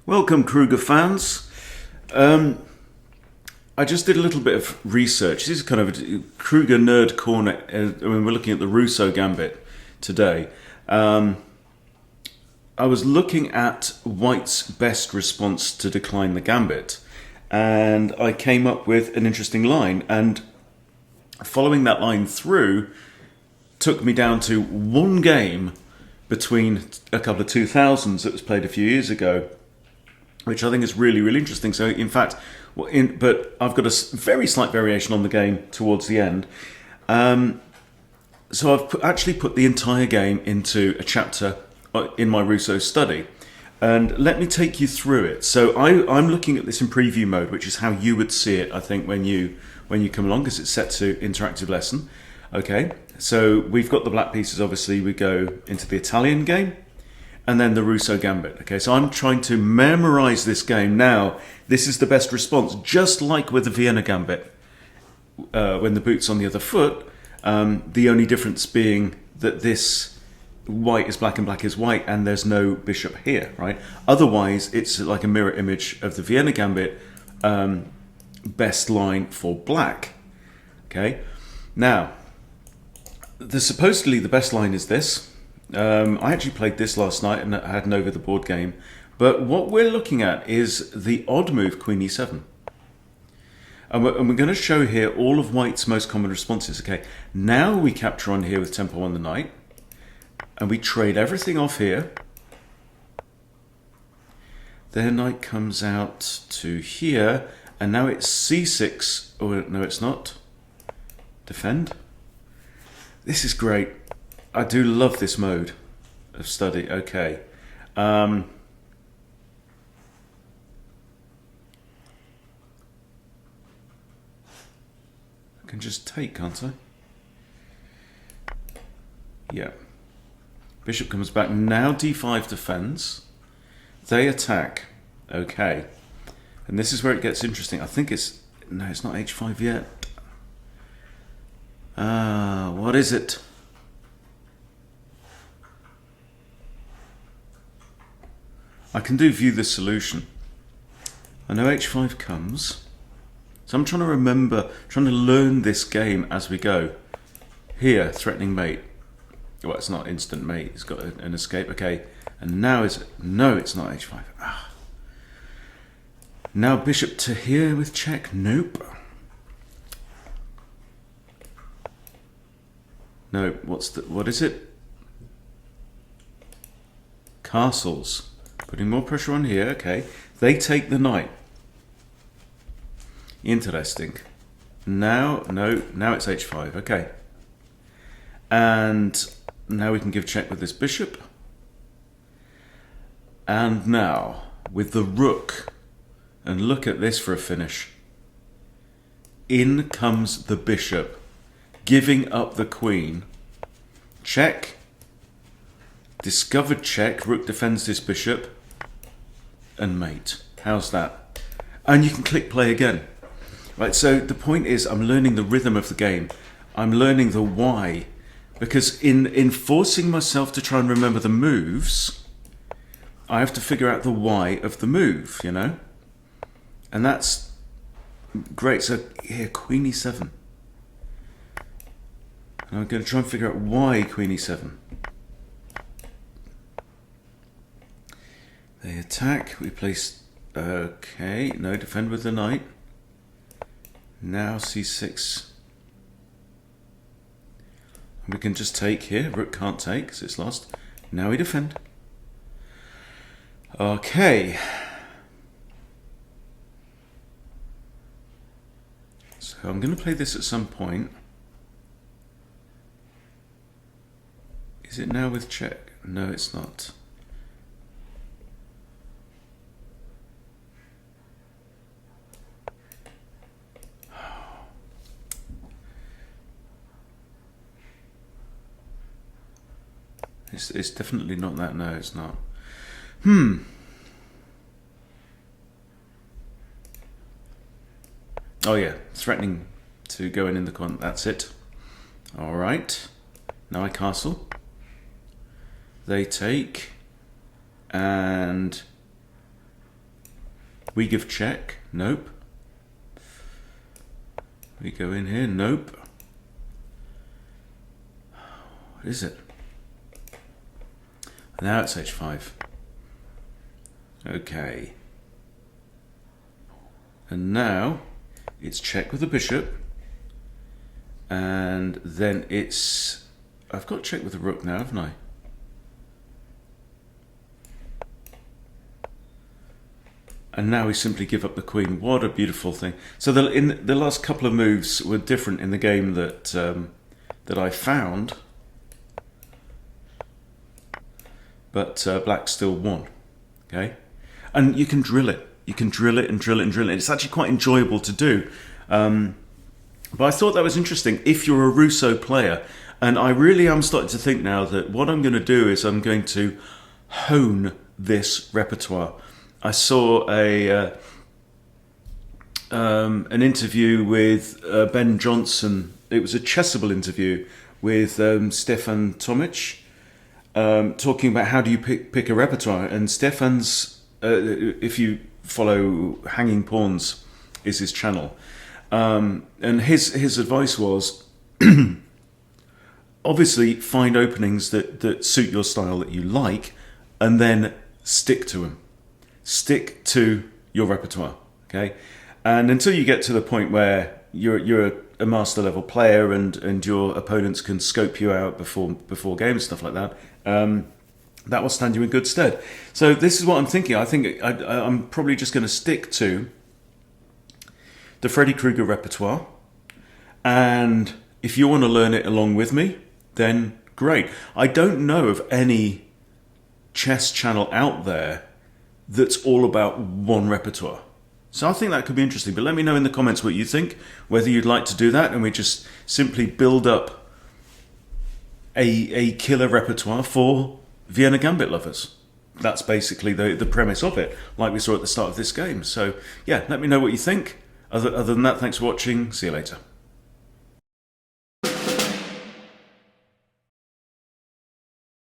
Welcome, Kruger fans. I just did a little bit of research. This is kind of a Kruger nerd corner. We're looking at the Rousseau Gambit today. I was looking at White's best response to decline the Gambit, and I came up with an interesting line. And following that line through took me down to one game between a couple of 2000s that was played a few years ago, which I think is really, really interesting. So, in fact, but I've got a very slight variation on the game towards the end. So I've actually put the entire game into a chapter in my Rousseau study. And let me take you through it. So I'm looking at this in preview mode, which is how you would see it, I think, when you come along, because it's set to interactive lesson. Okay, so we've got the black pieces, obviously. We go into the Italian game, and then the Rousseau Gambit. Okay, so I'm trying to memorize this game. Now, this is the best response, just like with the Vienna Gambit. When the boot's on the other foot, the only difference being that this white is black and black is white, and there's no bishop here, right? Otherwise, it's like a mirror image of the Vienna Gambit, best line for black. Okay, now, supposedly the best line is this. I actually played this last night and I had an over the board game. But what we're looking at is the odd move, Queen e7. And we're going to show here all of White's most common responses. Okay, now we capture on here with tempo on the knight. And we trade everything off here. Their knight comes out to here. And now it's c6. Oh, no, it's not. Defend. This is great. I do love this mode of study. Okay. I can just take, can't I? Yeah. Bishop comes back. Now d5 defends. They attack. Okay. And this is where it gets interesting. I think it's... No, it's not h5 yet. What is it? I can do view the solution. I know h5 comes. So I'm trying to remember, trying to learn this game as we go. Here, threatening mate. Well, it's not instant mate. It's got an escape. Okay. And now is it? No, it's not h5. Ah. Now bishop to here with check. Nope. No, what is it? Castles. Putting more pressure on here. Okay. They take the knight. Interesting. Now, no, now it's h5. Okay. And now we can give check with this bishop. And now, with the rook, and look at this for a finish. In comes the bishop, giving up the queen. Check. Discovered check. Rook defends this bishop. And mate. How's that? And you can click play again. Right, so the point is I'm learning the rhythm of the game. I'm learning the why. Because in forcing myself to try and remember the moves, I have to figure out the why of the move, you know? And that's great. So here, Queen e7. And I'm going to try and figure out why Queen e7. They attack. We place... Okay, no, defend with the knight. Now c6. We can just take here. Rook can't take because it's lost. Now we defend. Okay. So I'm going to play this at some point. Is it now with check? No, it's not. It's definitely not that. No, it's not. Oh yeah, threatening to go in the corner. That's it. All right. Now I castle. They take, and We give check. Nope. We go in here. Nope. What is it? Now it's h5. Okay. And now it's check with the bishop. And then it's... I've got check with the rook now, haven't I? And now we simply give up the queen. What a beautiful thing. So in the last couple of moves were different in the game that that I found. But black still won. Okay? And you can drill it. You can drill it and drill it and drill it. It's actually quite enjoyable to do. But I thought that was interesting if you're a Rousseau player. And I really am starting to think now that what I'm going to do is I'm going to hone this repertoire. I saw an interview with Ben Johnson. It was a Chessable interview with Stefan Tomic, talking about how do you pick a repertoire. And Stefan's, if you follow Hanging Pawns, is his channel. And his advice was, obviously find openings that suit your style that you like, and then stick to them. Stick to your repertoire, okay? And until you get to the point where you're a master level player and your opponents can scope you out before games, stuff like that, that will stand you in good stead. So this is what I'm thinking. I think I'm probably just going to stick to the Freddy Krueger repertoire, and if you want to learn it along with me, then great. I don't know of any chess channel out there that's all about one repertoire. So I think that could be interesting, but let me know in the comments what you think, whether you'd like to do that and we just simply build up a killer repertoire for Vienna Gambit lovers. That's basically the premise of it, like we saw at the start of this game. So yeah, let me know what you think. Other than that, thanks for watching. See you later.